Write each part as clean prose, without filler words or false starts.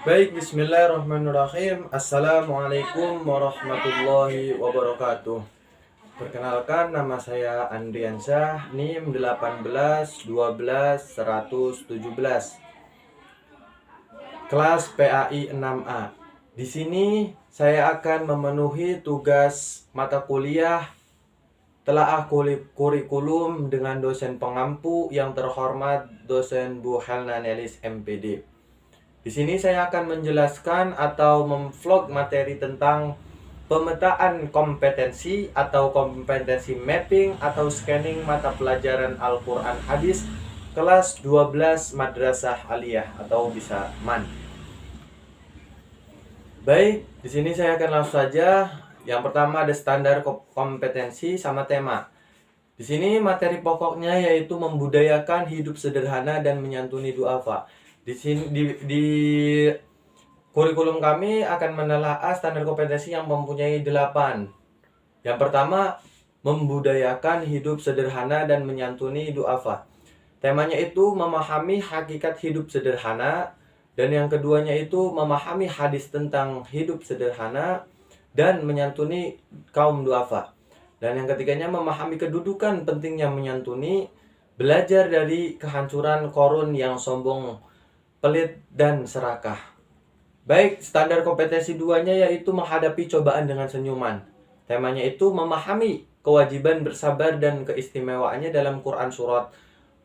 Baik, bismillahirrahmanirrahim. Assalamualaikum warahmatullahi wabarakatuh. Perkenalkan, nama saya Andriansyah, NIM 18 12 117, kelas PAI 6A. Di sini saya akan memenuhi tugas mata kuliah telaah kurikulum dengan dosen pengampu yang terhormat dosen Bu Helna Nelis MPD. Di sini saya akan menjelaskan atau memvlog materi tentang pemetaan kompetensi atau kompetensi mapping atau scanning mata pelajaran Al-Quran Hadis kelas 12 Madrasah Aliyah atau bisa MAN. Baik, di sini saya akan langsung saja. Yang pertama ada standar kompetensi sama tema. Di sini materi pokoknya yaitu membudayakan hidup sederhana dan menyantuni duafa. Di sini di kurikulum kami akan menelaah standar kompetensi yang mempunyai 8. Yang pertama, membudayakan hidup sederhana dan menyantuni duafa. Temanya itu memahami hakikat hidup sederhana, dan yang keduanya itu memahami hadis tentang hidup sederhana dan menyantuni kaum duafa. Dan yang ketiganya memahami kedudukan pentingnya menyantuni, belajar dari kehancuran korun yang sombong, pelit, dan serakah. Baik, standar kompetensi duanya yaitu menghadapi cobaan dengan senyuman. Temanya itu memahami kewajiban bersabar dan keistimewaannya dalam Quran surat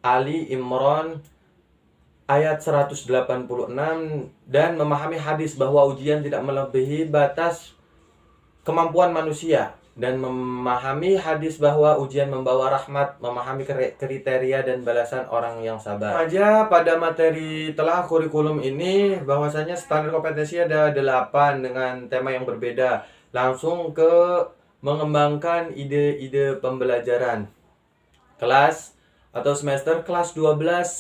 Ali Imran ayat 186 dan memahami hadis bahwa ujian tidak melebihi batas kemampuan manusia, dan memahami hadis bahwa ujian membawa rahmat, memahami kriteria dan balasan orang yang sabar. Aja pada materi telah kurikulum ini bahwasanya standar kompetensi ada 8 dengan tema yang berbeda. Langsung ke mengembangkan ide-ide pembelajaran. Kelas atau semester kelas 12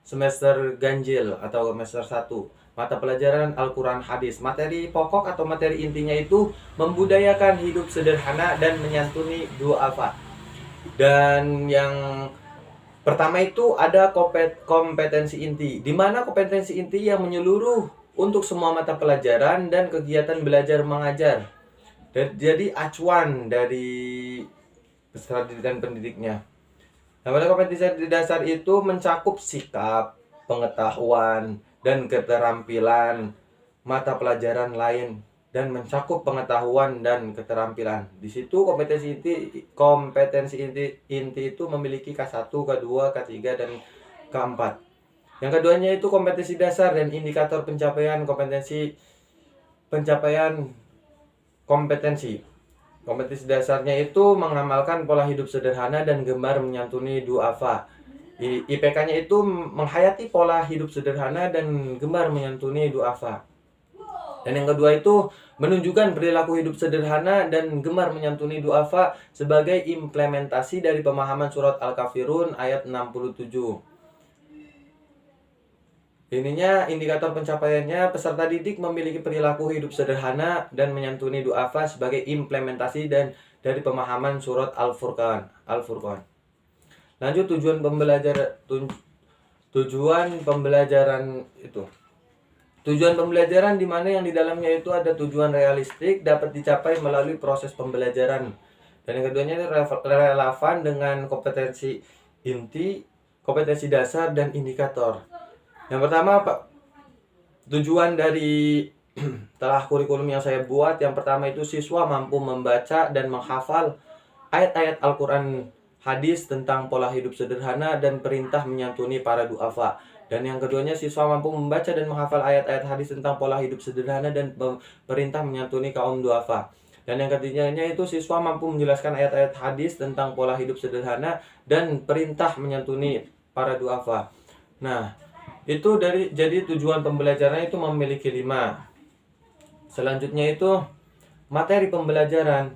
semester ganjil atau semester 1. Mata pelajaran Al-Quran Hadis. Materi pokok atau materi intinya itu membudayakan hidup sederhana dan menyantuni duafa. Dan yang pertama itu ada kompetensi inti, di mana kompetensi inti yang menyeluruh untuk semua mata pelajaran dan kegiatan belajar mengajar. Jadi acuan dari peserta didik dan pendidiknya. Nah, pada kompetensi dasar itu mencakup sikap, pengetahuan, dan keterampilan mata pelajaran lain, dan mencakup pengetahuan dan keterampilan. Di situ kompetensi inti itu memiliki K1, K2, K3, dan K4. Yang keduanya itu kompetensi dasar dan indikator pencapaian kompetensi. Kompetensi dasarnya itu mengamalkan pola hidup sederhana dan gemar menyantuni duafa. IPK-nya itu menghayati pola hidup sederhana dan gemar menyantuni duafa. Dan yang kedua itu menunjukkan perilaku hidup sederhana dan gemar menyantuni duafa sebagai implementasi dari pemahaman surat Al-Kafirun ayat 67. Ininya indikator pencapaiannya, peserta didik memiliki perilaku hidup sederhana dan menyantuni duafa sebagai implementasi dan dari pemahaman surat Al-Furqan. Lanjut tujuan pembelajaran itu. Tujuan pembelajaran di mana yang di dalamnya itu ada tujuan realistik dapat dicapai melalui proses pembelajaran. Dan yang keduanya itu relevan dengan kompetensi inti, kompetensi dasar, dan indikator. Yang pertama, tujuan dari telah kurikulum yang saya buat, yang pertama itu siswa mampu membaca dan menghafal ayat-ayat Al-Quran Hadis tentang pola hidup sederhana dan perintah menyantuni para duafa. Dan yang keduanya siswa mampu membaca dan menghafal ayat-ayat hadis tentang pola hidup sederhana dan perintah menyantuni kaum duafa. Dan yang ketiganya itu siswa mampu menjelaskan ayat-ayat hadis tentang pola hidup sederhana dan perintah menyantuni para duafa. Nah, itu jadi tujuan pembelajaran itu memiliki 5. Selanjutnya itu materi pembelajaran.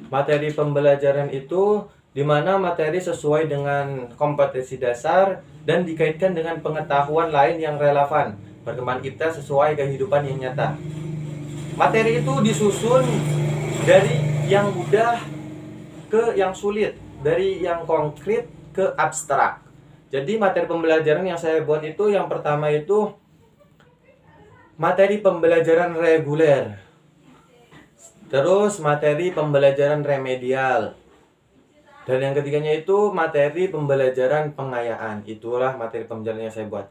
Materi pembelajaran itu di mana materi sesuai dengan kompetensi dasar dan dikaitkan dengan pengetahuan lain yang relevan perkembangan kita sesuai kehidupan yang nyata. Materi itu disusun dari yang mudah ke yang sulit, dari yang konkret ke abstrak. Jadi materi pembelajaran yang saya buat itu yang pertama itu materi pembelajaran reguler, terus materi pembelajaran remedial, dan yang ketiganya itu materi pembelajaran pengayaan. Itulah materi pembelajaran yang saya buat.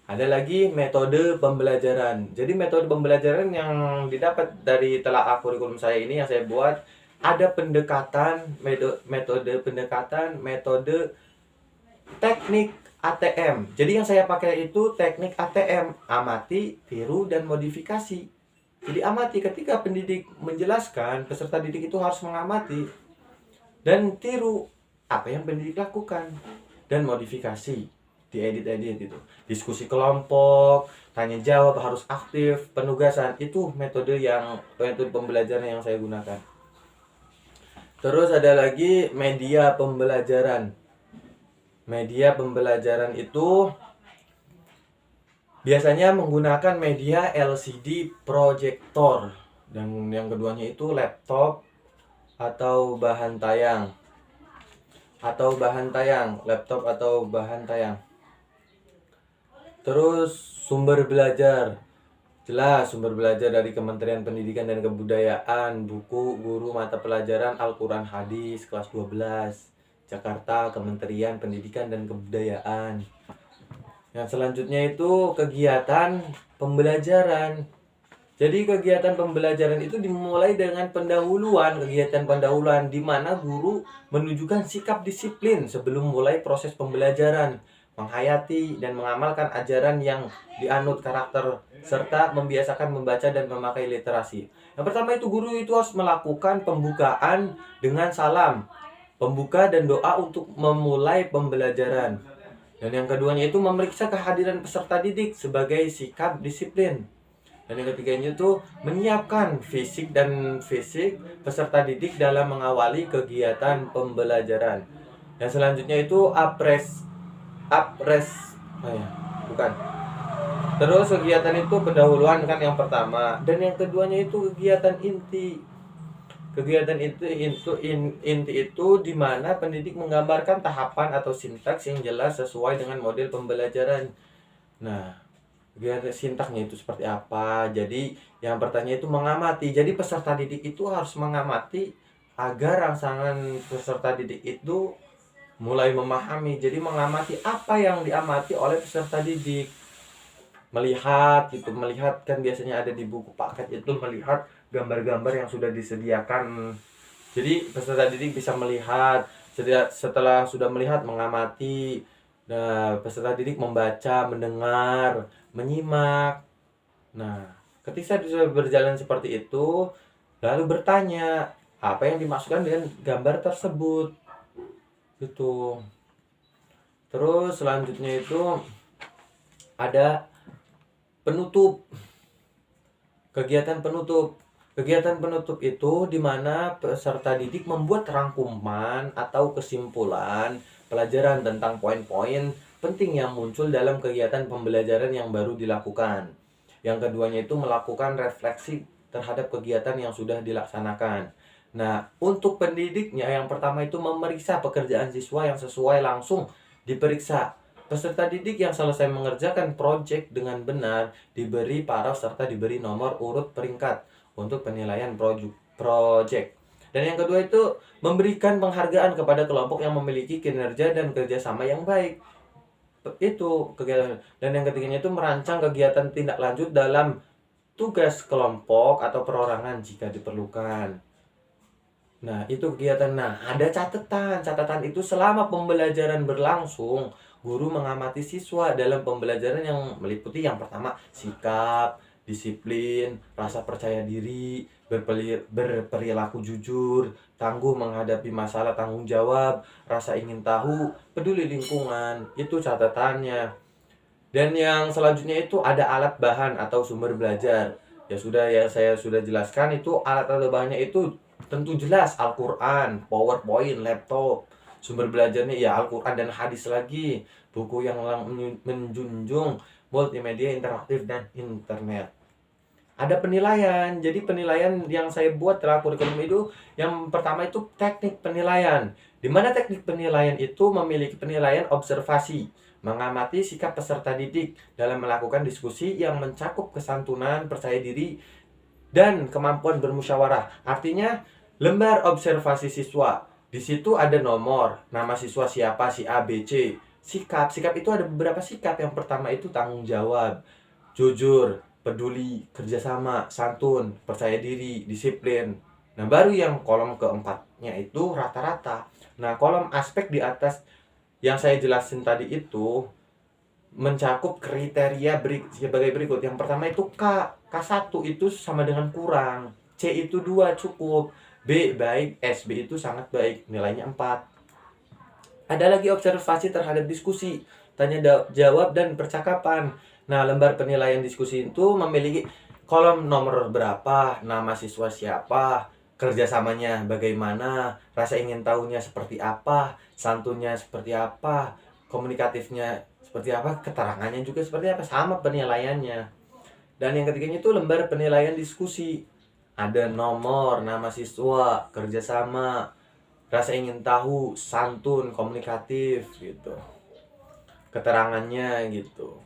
Ada lagi metode pembelajaran. Jadi metode pembelajaran yang didapat dari telaah kurikulum saya ini yang saya buat, ada pendekatan, metode pendekatan, metode teknik ATM. Jadi yang saya pakai itu teknik ATM, amati, tiru, dan modifikasi. Jadi amati, ketika pendidik menjelaskan, peserta didik itu harus mengamati dan tiru apa yang pendidik lakukan, dan modifikasi, diedit itu. Diskusi kelompok, tanya jawab harus aktif, penugasan, itu metode pembelajaran yang saya gunakan. Terus ada lagi media pembelajaran. Media pembelajaran itu biasanya menggunakan media LCD proyektor, dan yang keduanya itu laptop atau bahan tayang. Laptop atau bahan tayang. Terus sumber belajar. Jelas, sumber belajar dari Kementerian Pendidikan dan Kebudayaan, buku, guru, mata pelajaran Al-Quran Hadis kelas 12, Jakarta, Kementerian Pendidikan dan Kebudayaan. Yang selanjutnya itu kegiatan pembelajaran. Jadi kegiatan pembelajaran itu dimulai dengan kegiatan pendahuluan di mana guru menunjukkan sikap disiplin sebelum mulai proses pembelajaran, menghayati dan mengamalkan ajaran yang dianut karakter, serta membiasakan membaca dan memakai literasi. Yang pertama itu guru itu harus melakukan pembukaan dengan salam, pembuka dan doa untuk memulai pembelajaran. Dan yang keduanya itu memeriksa kehadiran peserta didik sebagai sikap disiplin. Dan yang ketiganya itu menyiapkan fisik peserta didik dalam mengawali kegiatan pembelajaran. Yang selanjutnya itu bukan. Terus kegiatan itu pendahuluan kan yang pertama, dan yang keduanya itu kegiatan inti. Kegiatan inti itu di mana pendidik menggambarkan tahapan atau sintaks yang jelas sesuai dengan model pembelajaran. Nah, kegiatan sintaksnya itu seperti apa? Jadi yang pertanyaan itu mengamati. Jadi peserta didik itu harus mengamati agar rangsangan peserta didik itu mulai memahami. Jadi mengamati apa yang diamati oleh peserta didik. Melihat kan biasanya ada di buku paket itu, melihat gambar-gambar yang sudah disediakan. Jadi peserta didik bisa melihat, setelah sudah melihat, mengamati. Nah, peserta didik membaca, mendengar, menyimak. Nah, ketika sudah berjalan seperti itu, lalu bertanya apa yang dimaksudkan dengan gambar tersebut. Gitu. Terus selanjutnya itu ada penutup. Kegiatan penutup itu di mana peserta didik membuat rangkuman atau kesimpulan pelajaran tentang poin-poin penting yang muncul dalam kegiatan pembelajaran yang baru dilakukan. Yang keduanya itu melakukan refleksi terhadap kegiatan yang sudah dilaksanakan. Nah, untuk pendidiknya yang pertama itu memeriksa pekerjaan siswa yang sesuai, langsung diperiksa. Peserta didik yang selesai mengerjakan proyek dengan benar diberi paraf serta diberi nomor urut peringkat untuk penilaian proyek. Dan yang kedua itu memberikan penghargaan kepada kelompok yang memiliki kinerja dan kerjasama yang baik. Itu kegiatan. Dan yang ketiganya itu merancang kegiatan tindak lanjut dalam tugas kelompok atau perorangan jika diperlukan. Nah, itu kegiatan. Nah, ada catatan. Catatan itu selama pembelajaran berlangsung, guru mengamati siswa dalam pembelajaran yang meliputi yang pertama, sikap, disiplin, rasa percaya diri, berperilaku jujur, tangguh menghadapi masalah, tanggung jawab, rasa ingin tahu, peduli lingkungan. Itu catatannya. Dan yang selanjutnya itu ada alat bahan atau sumber belajar. Saya sudah jelaskan itu alat atau bahannya itu tentu jelas Al-Quran, PowerPoint, laptop. Sumber belajarnya ya Al-Quran dan hadis lagi. Buku yang menjunjung multimedia interaktif dan internet. Ada penilaian. Jadi penilaian yang saya buat dalam kurikulum itu, yang pertama itu teknik penilaian. di mana teknik penilaian itu memiliki penilaian observasi, mengamati sikap peserta didik dalam melakukan diskusi yang mencakup kesantunan, percaya diri, dan kemampuan bermusyawarah. Artinya, lembar observasi siswa. Di situ ada nomor, nama siswa siapa, si A, B, C. Sikap itu ada beberapa sikap. Yang pertama itu tanggung jawab, jujur, peduli, kerjasama, santun, percaya diri, disiplin. Nah, baru yang kolom keempatnya itu rata-rata. Nah, kolom aspek di atas yang saya jelasin tadi itu mencakup kriteria sebagai berikut. Yang pertama itu K1 itu sama dengan kurang, C itu 2 cukup, B baik, B itu sangat baik, nilainya 4. Ada lagi observasi terhadap diskusi, tanya jawab dan percakapan. Nah, lembar penilaian diskusi itu memiliki kolom nomor berapa, nama siswa siapa, kerjasamanya bagaimana, rasa ingin tahunya seperti apa, santunnya seperti apa, komunikatifnya seperti apa, keterangannya juga seperti apa, sama penilaiannya. Dan yang ketiganya itu lembar penilaian diskusi. Ada nomor, nama siswa, kerjasama, rasa ingin tahu, santun, komunikatif gitu, keterangannya gitu.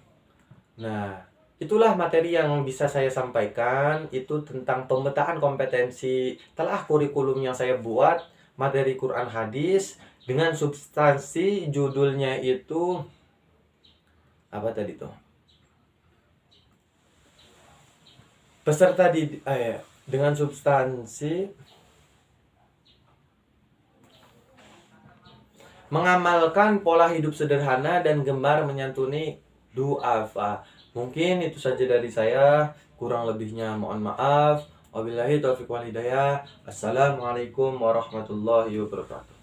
Nah, itulah materi yang bisa saya sampaikan. Itu tentang pemetaan kompetensi telah kurikulum yang saya buat, materi Quran hadis, dengan substansi judulnya itu apa tadi tuh? Peserta di dengan substansi mengamalkan pola hidup sederhana dan gemar menyantuni du'afa. Mungkin itu saja dari saya. Kurang lebihnya mohon maaf. Wabillahi taufiq wal hidayah. Assalamualaikum warahmatullahi wabarakatuh.